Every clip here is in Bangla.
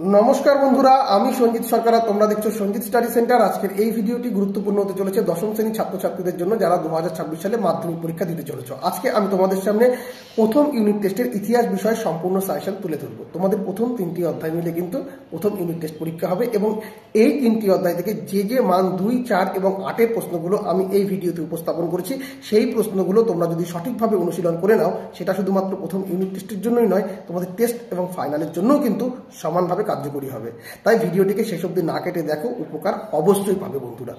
নমস্কার বন্ধুরা, আমি সঞ্জিত সরকার আর তোমরা দেখছো সঞ্জিত স্টাডি সেন্টার। আজকের এই ভিডিওটি গুরুত্বপূর্ণ হতে চলেছে দশম শ্রেণীর ছাত্রছাত্রীদের জন্য যারা 2026 সালে মাধ্যমিক পরীক্ষা দিতে চলেছ। আজকে আমি তোমাদের সামনে প্রথম ইউনিট টেস্টের ইতিহাস বিষয়ে সম্পূর্ণ সাজেশন তুলে ধরবো। তোমাদের প্রথম 3টি অধ্যায় মিলে কিন্তু প্রথম ইউনিট টেস্ট পরীক্ষা হবে এবং এই 3টি অধ্যায় থেকে যে মান 2, 4 এবং 8-এর প্রশ্নগুলো আমি এই ভিডিওতে উপস্থাপন করেছি, সেই প্রশ্নগুলো তোমরা যদি সঠিকভাবে অনুশীলন করে নাও, সেটা শুধুমাত্র প্রথম ইউনিট টেস্টের জন্যই নয়, তোমাদের টেস্ট এবং ফাইনালের জন্যও কিন্তু সমানভাবে কার্যকরী হবে। তাই ভিডিওটিকে শেষ অবধি না কেটে দেখো, উপকার অবশ্যই পাবে বন্ধুরা।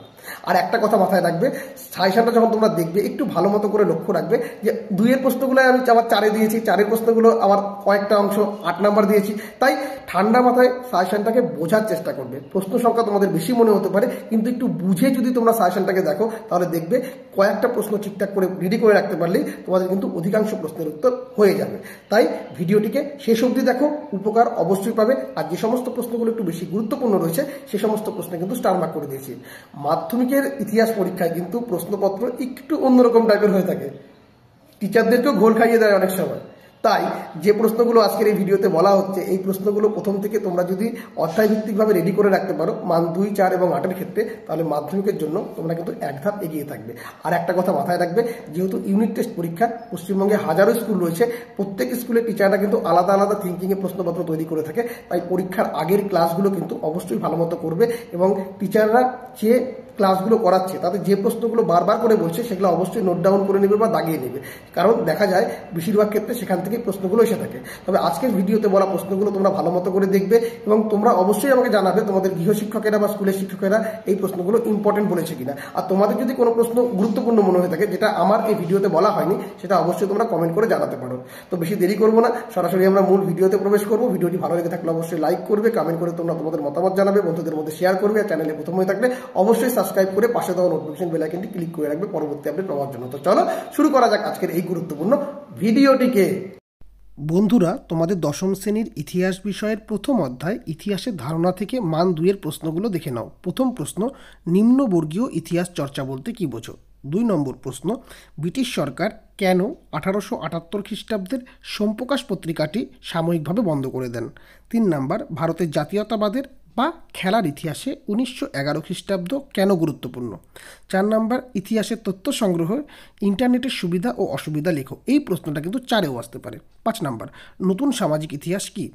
আর একটা কথা মাথায় রাখবে, সাজেশনটা যখন তোমরা দেখবে একটু ভালো মতো করে লক্ষ্য রাখবে যে 2-এর প্রশ্নগুলো আমি আবার 4-এ দিয়েছি, 4-এর প্রশ্নগুলো আবার কয়েকটা অংশ 8 নাম্বার দিয়েছি। তাই ঠান্ডা মাথায় সাজেশনটাকে বোঝার চেষ্টা করবে। প্রশ্ন সংখ্যা তোমাদের বেশি মনে হতে পারে, কিন্তু একটু বুঝে যদি তোমরা সাজেশনটাকে দেখো তাহলে দেখবে কয়েকটা প্রশ্ন ঠিকঠাক করে রেডি করে রাখতে পারলেই তোমাদের কিন্তু অধিকাংশ প্রশ্নের উত্তর হয়ে যাবে। তাই ভিডিওটিকে শেষ অবধি দেখো, উপকার অবশ্যই পাবে। আর যে সমস্ত প্রশ্নগুলো একটু বেশি গুরুত্বপূর্ণ রয়েছে সে সমস্ত প্রশ্নে কিন্তু স্টার মার্ক করে দিয়েছি। মাধ্যমিকের ইতিহাস পরীক্ষায় কিন্তু প্রশ্নপত্র একটু অন্যরকম টাইপের হয়ে থাকে, টিচারদেরকেও ঘোল খাইয়ে দেয় অনেক সময়। তাই যে প্রশ্নগুলো আজকের এই ভিডিওতে বলা হচ্ছে, এই প্রশ্নগুলো প্রথম থেকে তোমরা যদি অধ্যায়ভিত্তিকভাবে রেডি করে রাখতে পারো মান 2, 4 এবং 8-এর ক্ষেত্রে, তাহলে মাধ্যমিকের জন্য তোমরা কিন্তু এক ধাপ এগিয়ে থাকবে। আর একটা কথা মাথায় রাখবে, যেহেতু ইউনিট টেস্ট পরীক্ষা, পশ্চিমবঙ্গে হাজারো স্কুল রয়েছে, প্রত্যেক স্কুলের টিচাররা কিন্তু আলাদা আলাদা থিঙ্কিংয়ে প্রশ্নপত্র তৈরি করে থাকে। তাই পরীক্ষার আগের ক্লাসগুলো কিন্তু অবশ্যই ভালো মতো করবে এবং টিচাররা যে ক্লাসগুলো করাচ্ছে তাতে যে প্রশ্নগুলো বারবার করে বলছে সেগুলো অবশ্যই নোট ডাউন করে নেবে বা দাগিয়ে নেবে, কারণ দেখা যায় বেশিরভাগ ক্ষেত্রে সেখান থেকে প্রশ্নগুলো এসে থাকে। তবে আজকের ভিডিওতে বলা প্রশ্নগুলো তোমরা ভালো মতো করে দেখবে এবং তোমরা অবশ্যই আমাকে জানাবে তোমাদের গৃহশিক্ষকেরা বা স্কুলের শিক্ষকেরা এই প্রশ্নগুলো ইম্পর্টেন্ট বলেছে কিনা। আর তোমাদের যদি কোনো প্রশ্ন গুরুত্বপূর্ণ মনে হয়ে থাকে যেটা আমার এই ভিডিওতে বলা হয়নি, সেটা অবশ্যই তোমরা কমেন্ট করে জানাতে পারো। তো বেশি দেরি করবো না, সরাসরি আমরা মূল ভিডিওতে প্রবেশ করবো। ভিডিওটি ভালো লেগে থাকলে অবশ্যই লাইক করবে, কমেন্ট করে তোমরা তোমাদের মতামত জানাবে, বন্ধুদের মধ্যে শেয়ার করবে। আর চ্যানেলে প্রথম হয়ে থাকলে অবশ্যই সাবস্ক্রাইব করে পাশে নোটিফিকেশন বেল আইকনটি ক্লিক করে রাখবে পরবর্তী আপডেট পাওয়ার জন্য। তো চলো শুরু করা যাক আজকের এই গুরুত্বপূর্ণ ভিডিওটিকে। বন্ধুরা, তোমাদের দশম শ্রেণীর ইতিহাস বিষয়ের প্রথম অধ্যায় ইতিহাসের ধারণা থেকে মান 2-এর প্রশ্নগুলো দেখে নাও। প্রথম প্রশ্ন, নিম্নবর্গীয় ইতিহাস চর্চা বলতে কি বোঝো? 2 নম্বর প্রশ্ন, ব্রিটিশ সরকার কেন 1878 খ্রিস্টাব্দের সোমপ্রকাশ পত্রিকাটি সাময়িকভাবে বন্ধ করে দেন? 3 নম্বর, ভারতের জাতীয়তাবাদের বা খেলার ইতিহাসে 1911 খ্রিস্টাব্দ কেন গুরুত্বপূর্ণ? 4 নম্বর, ইতিহাসের তথ্য সংগ্রহ, ইন্টারনেটের সুবিধা ও অসুবিধা লেখো। এই প্রশ্নটা কিন্তু 4-এও আসতে পারে। 5 নম্বর, নতুন সামাজিক ইতিহাস কি?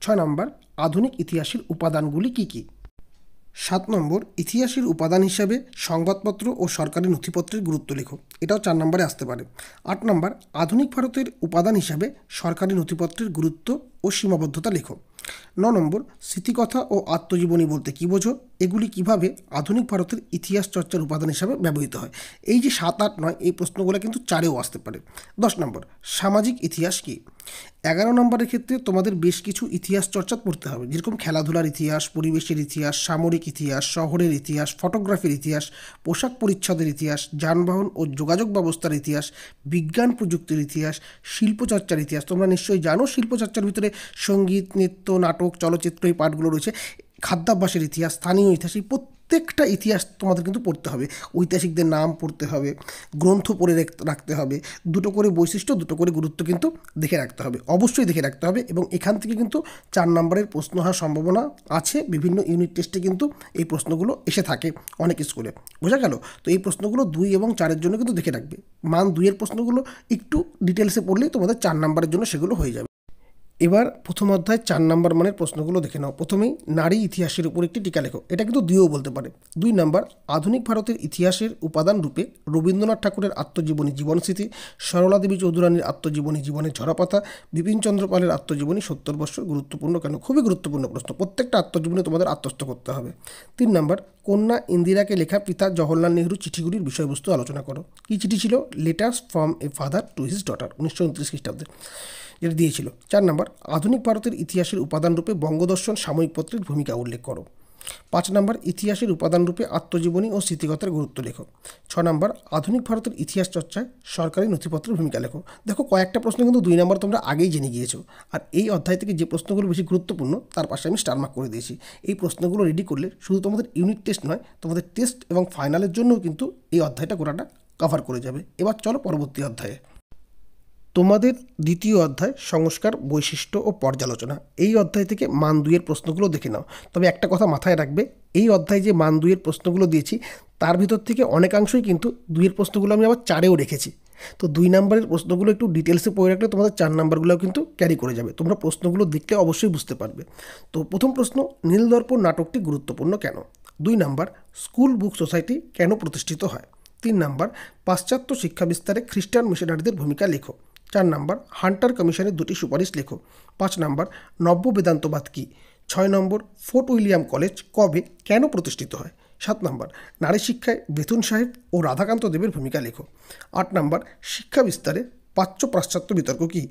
6 নম্বর, আধুনিক ইতিহাসের উপাদানগুলি কি কি? 7 নম্বর, ইতিহাসের উপাদান হিসাবে সংবাদপত্র ও সরকারি নথিপত্রের গুরুত্ব লেখো। এটাও 4 নম্বরে আসতে পারে। 8 নম্বর, আধুনিক ভারতের উপাদান হিসাবে সরকারি নথিপত্রের গুরুত্ব ও সীমাবদ্ধতা লেখো। 9 নম্বর, স্মৃতিকথা ও আত্মজীবনী বলতে কী বোঝো? এগুলি কিভাবে আধুনিক ভারতের ইতিহাস চর্চার উপাদান হিসাবে ব্যবহৃত হয়? এই যে 7, 8, 9 এই প্রশ্নগুলো কিন্তু 4-এও আসতে পারে। 10 নম্বর, সামাজিক ইতিহাস কী? 11 নম্বরের ক্ষেত্রে তোমাদের বেশ কিছু ইতিহাস চর্চা পড়তে হবে, যেরকম খেলাধুলার ইতিহাস, পরিবেশের ইতিহাস, সামরিক ইতিহাস, শহরের ইতিহাস, ফটোগ্রাফির ইতিহাস, পোশাক পরিচ্ছদের ইতিহাস, যানবাহন ও যোগাযোগ ব্যবস্থার ইতিহাস, বিজ্ঞান প্রযুক্তির ইতিহাস, শিল্পচর্চার ইতিহাস। তোমরা নিশ্চয়ই জানো শিল্পচর্চার ভিতরে সঙ্গীত, নৃত্য, নাটক, চলচ্চিত্র এই পাঠগুলো রয়েছে। খাদ্যাভ্যাসের ইতিহাস, স্থানীয় ইতিহাস, এই প্রত্যেকটা ইতিহাস তোমাদের কিন্তু পড়তে হবে। ঐতিহাসিকদের নাম পড়তে হবে, গ্রন্থ পড়ে রাখতে হবে, 2টো করে বৈশিষ্ট্য, 2টো করে গুরুত্ব কিন্তু দেখে রাখতে হবে, অবশ্যই দেখে রাখতে হবে। এবং এখান থেকে কিন্তু 4 নম্বরের প্রশ্ন হওয়ার সম্ভাবনা আছে। বিভিন্ন ইউনিট টেস্টে কিন্তু এই প্রশ্নগুলো এসে থাকে অনেক স্কুলে, বোঝা গেল? তো এই প্রশ্নগুলো 2 এবং 4-এর জন্য কিন্তু দেখে রাখবে। মান 2-এর প্রশ্নগুলো একটু ডিটেলসে পড়লেই তোমাদের 4 নম্বরের জন্য সেগুলো হয়ে যাবে। এবার প্রথম অধ্যায় 4 নম্বর মানের প্রশ্নগুলো দেখে নাও। প্রথমেই নারী ইতিহাসের উপর একটি টিকা লেখো। এটা কিন্তু 2-ও বলতে পারে। 2 নম্বর, আধুনিক ভারতের ইতিহাসের উপাদান রূপে রবীন্দ্রনাথ ঠাকুরের আত্মজীবনী জীবনস্মৃতি, সরলা দেবী চৌধুরানীর আত্মজীবনী জীবনের ঝরাপাতা, বিপিনচন্দ্র পালের আত্মজীবনী 70 বৎসর গুরুত্বপূর্ণ কেন? খুবই গুরুত্বপূর্ণ প্রশ্ন, প্রত্যেকটা আত্মজীবনী তোমাদের আত্মস্থ করতে হবে। 3 নম্বর, কন্যা ইন্দিরাকে লেখা পিতা জওহরলাল নেহরু চিঠিগুলির বিষয়বস্তু আলোচনা করো। কী চিঠি ছিল? Letters from a father to his daughter, 1929 খ্রিস্টাব্দে যেটা দিয়েছিল। 4 নম্বর, আধুনিক ভারতের ইতিহাসের উপাদানরূপে বঙ্গদর্শন সাময়িক পত্রের ভূমিকা উল্লেখ করো। 5 নম্বর, ইতিহাসের উপাদানরূপে আত্মজীবনী ও স্মৃতিকথার গুরুত্ব লেখো। 6 নম্বর, আধুনিক ভারতের ইতিহাস চর্চায় সরকারি নথিপত্রের ভূমিকা লেখো। দেখো কয়েকটা প্রশ্ন কিন্তু 2 নম্বর তোমরা আগেই জেনে গিয়েছো। আর এই অধ্যায় থেকে যে প্রশ্নগুলো বেশি গুরুত্বপূর্ণ তার পাশে আমি স্টার মার্ক করে দিয়েছি। এই প্রশ্নগুলো রেডি করলে শুধু তোমাদের ইউনিট টেস্ট নয়, তোমাদের টেস্ট এবং ফাইনালের জন্যও কিন্তু এই অধ্যায়টা গোটাটা কভার করে যাবে। এবার চলো পরবর্তী অধ্যায়ে। তোমাদের দ্বিতীয় অধ্যায় সংস্কার বৈশিষ্ট্য ও পর্যালোচনা, এই অধ্যায় থেকে মান 2 এর প্রশ্নগুলো দেখে নাও। তবে একটা কথা মাথায় রাখবে, এই অধ্যায়ে যে মান 2 এর প্রশ্নগুলো দিয়েছি তার ভিতর থেকে অনেকাংশই কিন্তু 2 এর প্রশ্নগুলো আমি আবার 4এও রেখেছি। তো 2 নম্বরের প্রশ্নগুলো একটু ডিটেলসে পড়ে রাখলে তোমাদের 4 নম্বরগুলোও কিন্তু ক্যারি করে যাবে। তোমরা প্রশ্নগুলো দেখলে অবশ্যই বুঝতে পারবে। তো প্রথম প্রশ্ন, নীলদর্পণ নাটকটি গুরুত্বপূর্ণ কেন? 2 নম্বর, স্কুল বুক সোসাইটি কেন প্রতিষ্ঠিত হয়? 3 নম্বর, পাশ্চাত্য শিক্ষা বিস্তারে খ্রিস্টান মিশনারিদের ভূমিকা লেখো। 4 নম্বর, হান্টার কমিশনের 2টি সুপারিশ লেখো। 5 নম্বর, নব্য বেদান্তবাদ কী? 6 নম্বর, ফোর্ট উইলিয়াম কলেজ কবে কেন প্রতিষ্ঠিত হয়? 7 নম্বর, নারী শিক্ষায় বেতুন সাহেব ও রাধাকান্ত দেবের ভূমিকা লেখো। 8 নম্বর, শিক্ষা বিস্তারে প্রাচ্য পাশ্চাত্য বিতর্ক কী?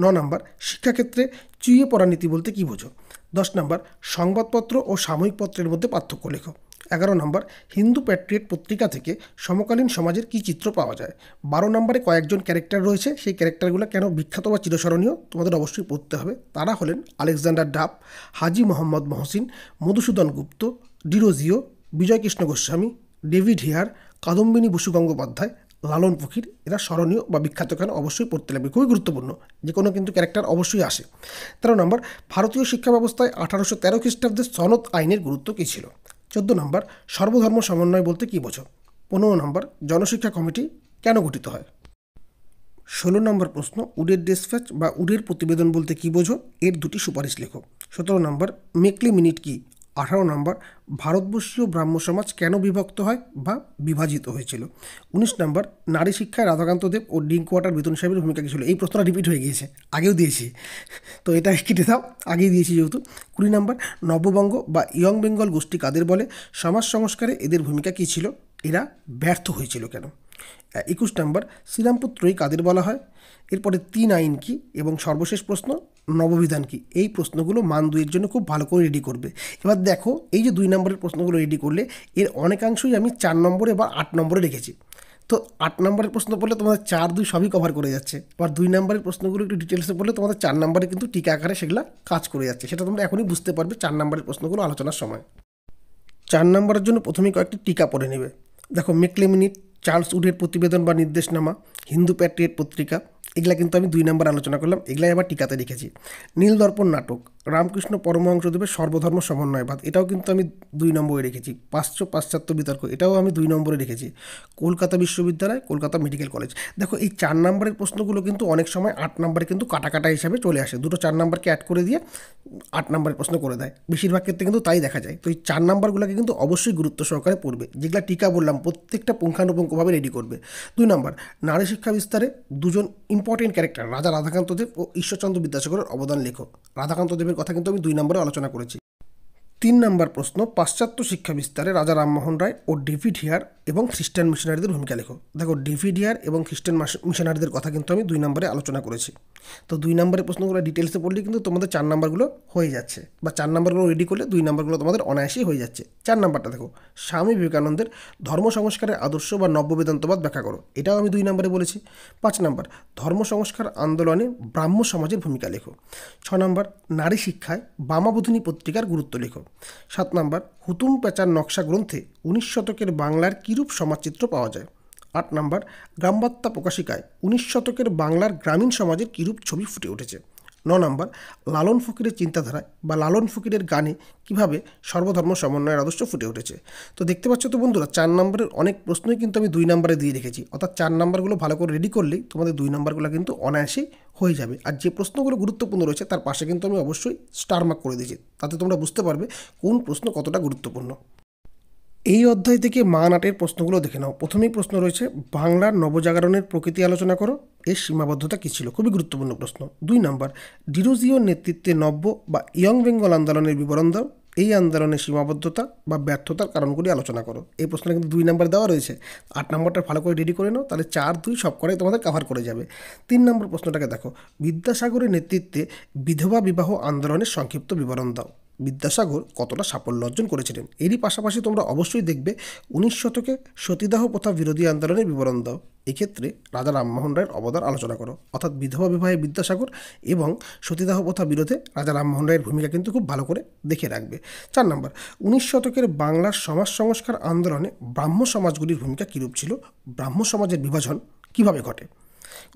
9 নম্বর, শিক্ষাক্ষেত্রে চুইয়ে পড়া নীতি বলতে কী বোঝো? 10 নম্বর, সংবাদপত্র ও সাময়িক পত্রের মধ্যে পার্থক্য লেখো। 11 নম্বর, হিন্দু প্যাট্রিয়ট পত্রিকা থেকে সমকালীন সমাজের কী চিত্র পাওয়া যায়? 12 নম্বরে কয়েকজন ক্যারেক্টার রয়েছে, সেই ক্যারেক্টারগুলো কেন বিখ্যাত বা চিরস্মরণীয় তোমাদের অবশ্যই পড়তে হবে। তারা হলেন আলেকজান্ডার ডাফ, হাজি মোহাম্মদ মহসিন, মধুসূদন গুপ্ত, ডিরোজিও, বিজয়কৃষ্ণ গোস্বামী, ডেভিড হেয়ার, কাদম্বিনী বসু গঙ্গোপাধ্যায়, লালন ফকির। এরা স্মরণীয় বা বিখ্যাত কেন অবশ্যই পড়তে লাগবে, খুবই গুরুত্বপূর্ণ, যে কোনো কিন্তু ক্যারেক্টার অবশ্যই আসে। 13 নম্বর, ভারতীয় শিক্ষা ব্যবস্থায় 1813 খ্রিস্টাব্দের সনদ আইনের গুরুত্ব কী ছিল? 14 নম্বর, সর্বধর্ম সমন্বয় বলতে কী বোঝো? 15 নম্বর, জনশিক্ষা কমিটি কেন গঠিত হয়? 16 নম্বর প্রশ্ন, উডের ডিসপ্যাচ বা উডের প্রতিবেদন বলতে কী বোঝো? এর 2টি সুপারিশ লেখো। 17 নম্বর, মেকলি মিনিট কী? 18 নম্বর, ভারতবর্ষীয় ব্রাহ্ম সমাজ কেন বিভক্ত হয় বা বিভাজিত হয়েছিল? 19 নম্বর, নারী শিক্ষায় রাধাকান্ত দেব ও ডিঙ্ক ওয়াটার বেতুন সাহেবের ভূমিকা কী ছিল? এই প্রশ্নটা রিপিট হয়ে গিয়েছে, আগেও দিয়েছি, তো এটা কেটে দাও, আগেই দিয়েছি যেহেতু। 20 নম্বর, নববঙ্গ বা ইয়ং বেঙ্গল গোষ্ঠী কাদের বলে? সমাজ সংস্কারে এদের ভূমিকা কী ছিল? এরা ব্যর্থ হয়েছিল কেন? 21 নম্বর, শ্রীরামপুর ত্রয়ী কাদের বলা হয়? এরপরে 3 আইন কী এবং সর্বশেষ প্রশ্ন, নববিধান কী? এই প্রশ্নগুলো মান 2 এর জন্য খুব ভালো করে রেডি করবে। এবার দেখো, এই যে 2 নম্বরের প্রশ্নগুলো রেডি করলে এর অনেকাংশই আমি 4 নম্বরে বা 8 নম্বরে রেখেছি। তো 8 নম্বরের প্রশ্ন পড়লে তোমাদের 4, 2 সবই কভার করে যাচ্ছে। আবার 2 নম্বরের প্রশ্নগুলো একটু ডিটেলসে পড়লে তোমাদের 4 নম্বরে কিন্তু টিকা আকারে সেগুলো কাজ করে যাচ্ছে। সেটা তোমরা এখনই বুঝতে পারবে 4 নম্বরের প্রশ্নগুলো আলোচনার সময়। 4 নম্বরের জন্য প্রথমেই কয়েকটি টিকা পড়ে নেবে। দেখো, মেকলে মিনিট, চার্লস উডের প্রতিবেদন বা নির্দেশনামা, হিন্দু প্যাট্রিয়ট পত্রিকা, এগুলা কিন্তু আমি 2 নম্বর আলোচনা করলাম, এগুলাই আবার টিকাতে লিখেছি। নীলদর্পণ নাটক, রামকৃষ্ণ পরমহংসদেবের সর্বধর্ম সমন্বয়বাদ, এটাও কিন্তু আমি 2 নম্বরে রেখেছি। পাশ্চাত্য বিতর্ক, এটাও আমি 2 নম্বরে রেখেছি। কলকাতা বিশ্ববিদ্যালয়, কলকাতা মেডিকেল কলেজ। দেখো, এই 4 নম্বরের প্রশ্নগুলো কিন্তু অনেক সময় 8 নম্বরে কিন্তু কাটা হিসাবে চলে আসে, দুটো 4 নম্বরকে অ্যাড করে দিয়ে 8 নম্বরের প্রশ্ন করে দেয়, বেশিরভাগ ক্ষেত্রে কিন্তু তাই দেখা যায়। তো এই 4 নম্বরগুলোকে কিন্তু অবশ্যই গুরুত্ব সহকারে পড়বে, যেগুলো টিকা বললাম প্রত্যেকটা পুঙ্খানুপুঙ্খভাবে রেডি করবে। 2 নম্বর, নারী শিক্ষা বিস্তারে 2জন ইম্পর্টেন্ট ক্যারেক্টার রাজা রাধাকান্ত দেব ও ঈশ্বরচন্দ্র বিদ্যাসাগরের অবদান লেখো। রাধাকান্ত দেবের কথা কিন্তু আমি 2 নম্বরে আলোচনা করেছি। 3 নম্বর প্রশ্ন, পাশ্চাত্য শিক্ষা বিস্তারে রাজা রামমোহন রায় ও ডেভিড হেয়ার এবং খ্রিস্টান মিশনারিদের ভূমিকা লেখো। দেখো, ডেভিড হেয়ার এবং খ্রিস্টান মিশনারিদের কথা কিন্তু আমি 2 নম্বরে আলোচনা করেছি। তো 2 নম্বরের প্রশ্নগুলো ডিটেলসে পড়লে কিন্তু তোমাদের 4 নম্বরগুলো হয়ে যাচ্ছে, বা 4 নম্বরগুলো রেডি করলে 2 নম্বরগুলো তোমাদের অনায়াসেই হয়ে যাচ্ছে। 4 নম্বরটা দেখো, স্বামী বিবেকানন্দের ধর্ম সংস্কারের আদর্শ বা নব্য বেদান্তবাদ ব্যাখ্যা করো, এটাও আমি 2 নম্বরে বলেছি। 5 নম্বর, ধর্ম সংস্কার আন্দোলনে ব্রাহ্ম সমাজের ভূমিকা লেখো। 6 নম্বর, নারী শিক্ষায় বামাবোধিনী পত্রিকার গুরুত্ব লেখো। 7 নম্বর, হুতুম প্যাচার নকশা গ্রন্থে 19 শতকের বাংলার কিরূপ সমাজচিত্র পাওয়া যায়? 8 নম্বর, গ্রামবার্তা প্রকাশিকায় 19 শতকের বাংলার গ্রামীণ সমাজের কিরূপ ছবি ফুটে উঠেছে? 9 নম্বর, লালন ফকিরের চিন্তাধারায় বা লালন ফকিরের গানে কিভাবে সর্বধর্ম সমন্বয়ের আদর্শ ফুটে উঠেছে? তো দেখতে পাচ্ছ তো বন্ধুরা, 4 নম্বরের অনেক প্রশ্নই কিন্তু আমি 2 নম্বরে দিয়ে রেখেছি, অর্থাৎ 4 নম্বরগুলো ভালো করে রেডি করলেই তোমাদের 2 নম্বরগুলো কিন্তু অনায়াসেই হয়ে যাবে। আর যে প্রশ্নগুলো গুরুত্বপূর্ণ রয়েছে তার পাশে কিন্তু আমি অবশ্যই স্টার মার্ক করে দিয়েছি, তাতে তোমরা বুঝতে পারবে কোন প্রশ্ন কতটা গুরুত্বপূর্ণ। এই অধ্যায় থেকে মান 8-এর প্রশ্নগুলো দেখে নাও। প্রথমেই প্রশ্ন রয়েছে, বাংলার নবজাগরণের প্রকৃতি আলোচনা করো, এর সীমাবদ্ধতা কী ছিল? খুবই গুরুত্বপূর্ণ প্রশ্ন। 2 নম্বর, ডিরোজিওর নেতৃত্বে নব্য বা ইয়ং বেঙ্গল আন্দোলনের বিবরণ দাও, এই আন্দোলনের সীমাবদ্ধতা বা ব্যর্থতার কারণগুলি আলোচনা করো। এই প্রশ্নটা কিন্তু 2 নম্বর দেওয়া রয়েছে। 8 নম্বরটা ভালো করে রেডি করে নাও, তাহলে 4, 2 সব করে তোমাদের কভার করে যাবে। 3 নম্বর প্রশ্নটাকে দেখো, বিদ্যাসাগরের নেতৃত্বে বিধবা বিবাহ আন্দোলনের সংক্ষিপ্ত বিবরণ দাও। বিদ্যাসাগর কতটা সাফল্য অর্জন করেছিলেন? এরই পাশাপাশি তোমরা অবশ্যই দেখবে 19 শতকে সতীদাহ প্রথা বিরোধী আন্দোলনের বিবরণ দাও। এক্ষেত্রে রাজা রামমোহন রায়ের অবদান আলোচনা করো, অর্থাৎ বিধবা বিবাহে বিদ্যাসাগর এবং সতীদাহ প্রথা বিরোধে রাজা রামমোহন রায়ের ভূমিকা কিন্তু খুব ভালো করে দেখে রাখবে। 4 নম্বর, 19 শতকের বাংলার সমাজ সংস্কার আন্দোলনে ব্রাহ্ম সমাজগুলির ভূমিকা কীরূপ ছিল? ব্রাহ্ম সমাজের বিভাজন কীভাবে ঘটে?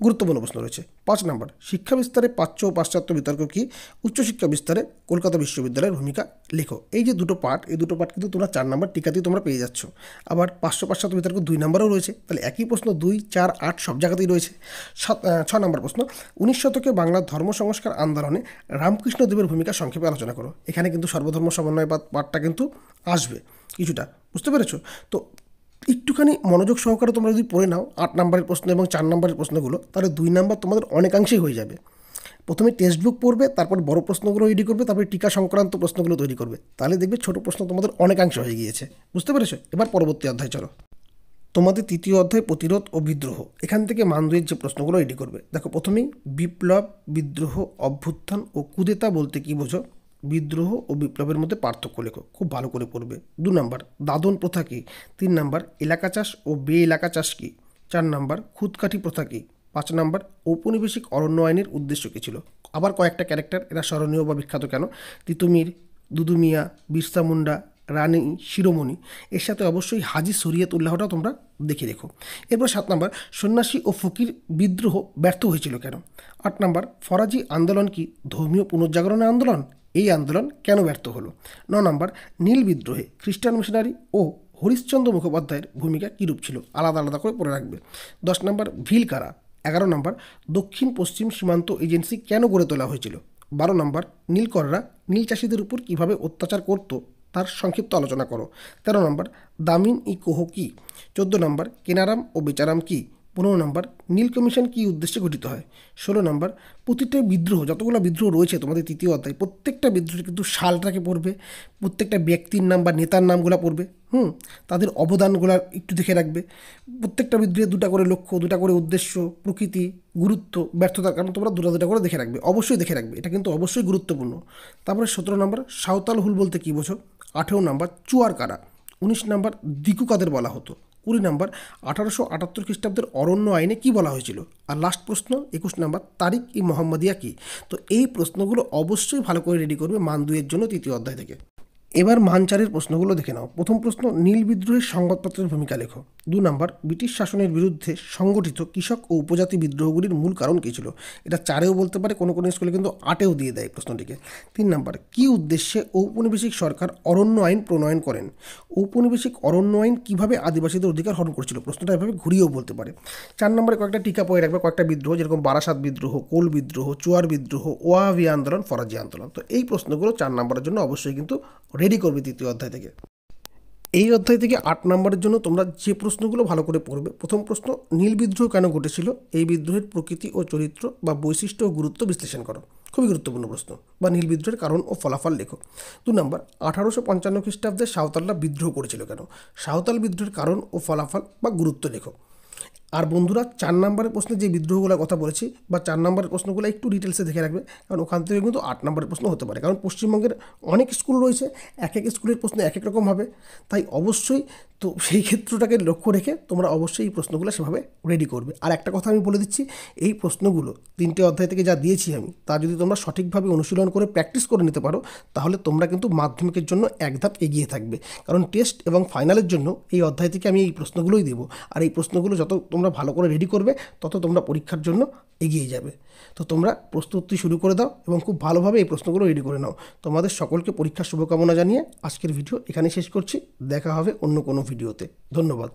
গুরুত্বপূর্ণ প্রশ্ন রয়েছে। 5 নম্বর, শিক্ষা বিস্তারে প্রাচ্য ও পাশ্চাত্য বিতর্ক কি? উচ্চশিক্ষা বিস্তারে কলকাতা বিশ্ববিদ্যালয়ের ভূমিকা লেখো। এই যে দুটো পার্ট, এই দুটো পার্ট কিন্তু তোমরা 4 নম্বর টিকাতেই তোমরা পেয়ে যাচ্ছ। আবার পাশ্চাত্য বিতর্ক 2 নম্বরেও রয়েছে, তাহলে একই প্রশ্ন 2, 4, 8 সব জায়গাতেই রয়েছে। 6 নম্বর প্রশ্ন, 19 শতকে বাংলার ধর্ম সংস্কার আন্দোলনে রামকৃষ্ণদেবের ভূমিকা সংক্ষেপে আলোচনা করো। এখানে কিন্তু সর্বধর্ম সমন্বয় পাঠটা কিন্তু আসবে কিছুটা, বুঝতে পেরেছো? তো একটুখানি মনোযোগ সহকারে তোমরা যদি পড়ে নাও 8 নম্বরের প্রশ্ন এবং 4 নম্বরের প্রশ্নগুলো, তাহলে 2 নম্বর তোমাদের অনেকাংশেই হয়ে যাবে। প্রথমে টেক্সট বুক পড়বে, তারপর বড় প্রশ্নগুলো রেডি করবে, তারপরে টিকা সংক্রান্ত প্রশ্নগুলো তৈরি করবে, তাহলে দেখবে ছোট প্রশ্ন তোমাদের অনেকাংশ হয়ে গিয়েছে, বুঝতে পেরেছো? এবার পরবর্তী অধ্যায় চলো। তোমাদের তৃতীয় অধ্যায় প্রতিরোধ ও বিদ্রোহ। এখান থেকে মান 2 যে প্রশ্নগুলো রেডি করবে। দেখো, প্রথমেই বিপ্লব, বিদ্রোহ, অভ্যুত্থান ও কুদেতা বলতে কী বোঝো? বিদ্রোহ ও বিপ্লবের মধ্যে পার্থক্য লেখো। খুব ভালো করে পড়বে। 2 নম্বর, দাদন প্রথা কী? 3 নম্বর, এলাকা চাষ ও বে এলাকা চাষ কী? 4 নম্বর, খুদকাঠি প্রথা কী? 5 নম্বর, ঔপনিবেশিক অরণ্য আইনের উদ্দেশ্য কী ছিল? আবার কয়েকটা ক্যারেক্টার, এরা স্মরণীয় বা বিখ্যাত কেন? তিতুমির, দুদু মিয়া, বিরসা মুন্ডা, রানী শিরোমণি, এর সাথে অবশ্যই হাজি শরিয়তুল্লাহটাও তোমরা দেখে রেখো। এরপর 7 নম্বর, সন্ন্যাসী ও ফকির বিদ্রোহ ব্যর্থ হয়েছিল কেন? 8 নম্বর, ফরাজি আন্দোলন কি ধর্মীয় পুনর্জাগরণের আন্দোলন? এই আন্দোলন কেন ব্যর্থ হলো? 9 নম্বর, নীল বিদ্রোহে খ্রিস্টান মিশনারি ও হরিশ্চন্দ্র মুখোপাধ্যায়ের ভূমিকা কীরূপ ছিল? আলাদা আলাদা করে পড়ে রাখবে। 10 নম্বর, ভিল কারা? 11 নম্বর, দক্ষিণ পশ্চিম সীমান্ত এজেন্সি কেন গড়ে তোলা হয়েছিল? 12 নম্বর, নীলকররা নীল চাষিদের উপর কীভাবে অত্যাচার করত তার সংক্ষিপ্ত আলোচনা করো। 13 নম্বর, দামিন ই কোহ কি? 14 নম্বর, কেনারাম ও বেচারাম কি? 15 নম্বর, নীল কমিশন কী উদ্দেশ্যে গঠিত হয়? 16 নম্বর, প্রতিটা বিদ্রোহ, যতগুলো বিদ্রোহ রয়েছে তোমাদের তৃতীয় অধ্যায়, প্রত্যেকটা বিদ্রোহের কিন্তু সালটাকে পড়বে, প্রত্যেকটা ব্যক্তির নাম বা নেতার নামগুলো পড়বে, তাদের অবদানগুলো একটু দেখে রাখবে। প্রত্যেকটা বিদ্রোহে 2টা করে লক্ষ্য, 2টা করে উদ্দেশ্য, প্রকৃতি, গুরুত্ব, ব্যর্থতার কারণ তোমরা 2টা করে দেখে রাখবে, অবশ্যই দেখে রাখবে, এটা কিন্তু অবশ্যই গুরুত্বপূর্ণ। তারপরে 17 নম্বর, সাঁওতাল হুল বলতে কী বোঝো? 18 নম্বর, চুয়ার কারা? 19 নম্বর, দিকু কাদের বলা হতো? 20 নম্বর, 1878 খ্রিস্টাব্দের অরণ্য আইনে কি বলা হয়েছিল? আর লাস্ট প্রশ্ন 21 নম্বর, তারিখ ই মোহাম্মদিয়া কি? তো এই প্রশ্নগুলো অবশ্যই ভালো করে রেডি করবে মান 2 এর জন্য তৃতীয় অধ্যায় থেকে। এবার মান 4-এর প্রশ্নগুলো দেখে নাও। প্রথম প্রশ্ন, নীল বিদ্রোহের সংবাদপত্রের ভূমিকা লেখো। 2 নম্বর, ব্রিটিশ শাসনের বিরুদ্ধে সংগঠিত কৃষক ও উপজাতি বিদ্রোহগুলির মূল কারণ কী ছিল? এটা 4-এও বলতে পারে, কোনো কোনো স্কুলে কিন্তু 8-এও দিয়ে দেয় প্রশ্নটিকে। 3 নম্বর, কী উদ্দেশ্যে ঔপনিবেশিক সরকার অরণ্য আইন প্রণয়ন করেন? ঔপনিবেশিক অরণ্য আইন কীভাবে আদিবাসীদের অধিকার হরণ করেছিল? প্রশ্নটা এভাবে ঘুরিয়েও বলতে পারে। 4 নম্বরে কয়েকটা টিকা পড়ে রাখবে, কয়েকটা বিদ্রোহ, যেরকম বারাসাত বিদ্রোহ, কোল বিদ্রোহ, চুয়ার বিদ্রোহ, ওয়াহাবি আন্দোলন, ফরাজি আন্দোলন। তো এই প্রশ্নগুলো 4 নম্বরের জন্য অবশ্যই কিন্তু রেডি করবে তৃতীয় অধ্যায় থেকে। এই অধ্যায় থেকে 8 নম্বরের জন্য তোমরা যে প্রশ্নগুলো ভালো করে পড়বে। প্রথম প্রশ্ন, নীল বিদ্রোহ কেন ঘটেছিল? এই বিদ্রোহের প্রকৃতি ও চরিত্র বা বৈশিষ্ট্য ও গুরুত্ব বিশ্লেষণ করো। খুবই গুরুত্বপূর্ণ প্রশ্ন। বা নীল বিদ্রোহের কারণ ও ফলাফল লেখো। 2 নম্বর, 1855 খ্রিস্টাব্দে সাঁওতালরা বিদ্রোহ করেছিল কেন? সাঁওতাল বিদ্রোহের কারণ ও ফলাফল বা গুরুত্ব লেখো। আর বন্ধুরা, 4 নম্বরের প্রশ্নে যে বিদ্রোহগুলোর কথা বলেছি বা 4 নম্বরের প্রশ্নগুলো একটু ডিটেলসে দেখে রাখবে, কারণ ওখান থেকে কিন্তু 8 নম্বরের প্রশ্ন হতে পারে। কারণ পশ্চিমবঙ্গের অনেক স্কুল রয়েছে, এক এক স্কুলের প্রশ্ন এক এক রকম হবে, তাই অবশ্যই তো সেই ক্ষেত্রটাকে লক্ষ্য রেখে তোমরা অবশ্যই এই প্রশ্নগুলো সেভাবে রেডি করবে। আর একটা কথা আমি বলে দিচ্ছি, এই প্রশ্নগুলো 3টে অধ্যায় থেকে যা দিয়েছি আমি, তা যদি তোমরা সঠিকভাবে অনুশীলন করে প্র্যাকটিস করে নিতে পারো, তাহলে তোমরা কিন্তু মাধ্যমিকের জন্য এক ধাপ এগিয়ে থাকবে। কারণ টেস্ট এবং ফাইনালের জন্য এই অধ্যায় থেকে আমি এই প্রশ্নগুলোই দেবো। আর এই প্রশ্নগুলো যত তোমরা ভালো করে রেডি করবে, তত তোমরা পরীক্ষার জন্য এগিয়ে যাবে। তো তোমরা প্রস্তুতি শুরু করে দাও এবং খুব ভালোভাবে এই প্রশ্নগুলো রেডি করে নাও। তোমাদের সকলকে পরীক্ষার শুভকামনা জানিয়ে আজকের ভিডিও এখানে শেষ করছি। দেখা হবে অন্য কোনো ভিডিওতে। ধন্যবাদ।